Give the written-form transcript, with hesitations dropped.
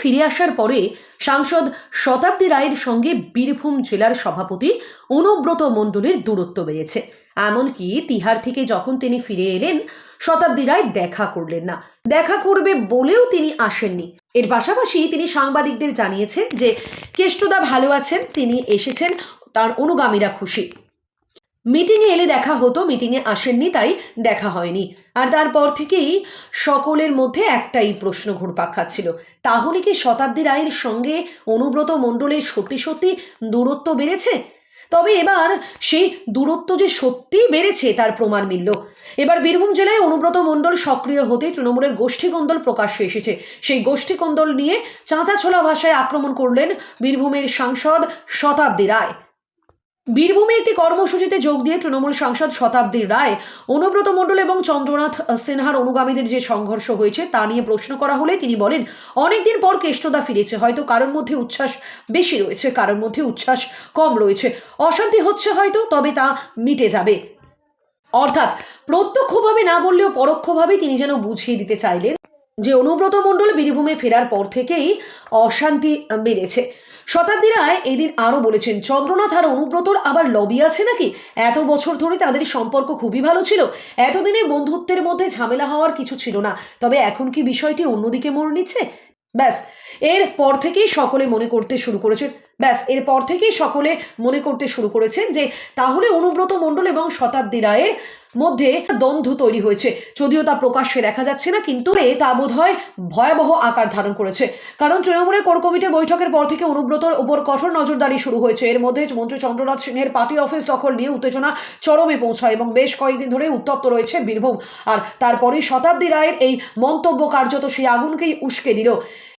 ফিরে আসার পরে সাংসদ শতাব্দী রায়ের সঙ্গে বীরভূম জেলার সভাপতি অনুব্রত মণ্ডলের দূরত্ব বেড়েছে। এমনকি তিহার থেকে যখন তিনি ফিরে এলেন, শতাব্দী রায় দেখা করলেন না, দেখা করবে বলেও তিনি আসেননি। এর পাশাপাশি তিনি সাংবাদিকদের জানিয়েছেন যে কেষ্টদা ভালো আছেন, তিনি এসেছেন, তার অনুগামীরা খুশি। মিটিংয়ে এলে দেখা হতো, মিটিংয়ে আসেননি তাই দেখা হয়নি। আর তারপর থেকেই সকলের মধ্যে একটাই প্রশ্ন ঘুরপাক খাচ্ছিল, তাহলে কি শতাব্দী রায়ের সঙ্গে অনুব্রত মণ্ডলের সত্যি সত্যি দূরত্ব বেড়েছে? তবে এবার সেই দূরত্ব যে সত্যিই বেড়েছে তার প্রমাণ মিলল। এবার বীরভূম জেলায় অনুব্রত মণ্ডল সক্রিয় হতে তৃণমূলের গোষ্ঠীকন্দল প্রকাশ্যে এসেছে। সেই গোষ্ঠীকন্দল নিয়ে চাঁচাছোলা ভাষায় আক্রমণ করলেন বীরভূমের সাংসদ শতাব্দী রায়। বীরভূমে একটি কর্মসূচিতে যোগ দিয়ে তৃণমূল সাংসদ শতাব্দী রায় অনুব্রত মণ্ডল এবং চন্দ্রনাথ সিনহার অনুগামীদের যে সংঘর্ষ হয়েছে তা নিয়ে প্রশ্ন করা হলে তিনি বলেন, অনেকদিন পর কেষ্টদা ফিরেছে, হয়তো কারোর মধ্যে উচ্ছ্বাস বেশি রয়েছে, কারোর মধ্যে উচ্ছ্বাস কম রয়েছে, অশান্তি হচ্ছে হয়তো, তবে তা মিটে যাবে। অর্থাৎ প্রত্যক্ষভাবে না বললেও পরোক্ষভাবে তিনি যেন বুঝিয়ে দিতে চাইলেন যে অনুব্রত মণ্ডল বীরভূমে ফেরার পর থেকেই অশান্তি বেড়েছে। শতাব্দী রায় এদিন আরও বলেছেন, চন্দ্রনাথ আর অনুব্রতর আবার লবি আছে নাকি? এত বছর ধরে তাদের সম্পর্ক খুবই ভালো ছিল, এতদিনে বন্ধুত্বের মধ্যে ঝামেলা হওয়ার কিছু ছিল না, তবে এখন কি বিষয়টি অন্যদিকে মোড় নিচ্ছে? ব্যাস এরপর থেকেই সকলে মনে করতে শুরু করেছেন যে তাহলে অনুব্রত মণ্ডল এবং শতাব্দী রায়ের মধ্যে দ্বন্দ্ব তৈরি হয়েছে। যদিও তা প্রকাশ্যে দেখা যাচ্ছে না, কিন্তু তা বোধহয় ভয়াবহ আকার ধারণ করেছে। কারণ তৃণমূলের কোর কমিটির বৈঠকের পর থেকে অনুব্রতর উপর কঠোর নজরদারি শুরু হয়েছে। এর মধ্যে মন্ত্রী চন্দ্রনাথ সিংহের পার্টি অফিস দখল নিয়ে উত্তেজনা চরমে পৌঁছায় এবং বেশ কয়েকদিন ধরে উত্তপ্ত রয়েছে বীরভূম। আর তারপরেই শতাব্দী রায়ের এই মন্তব্য কার্যত সেই আগুনকেই উস্কে দিল।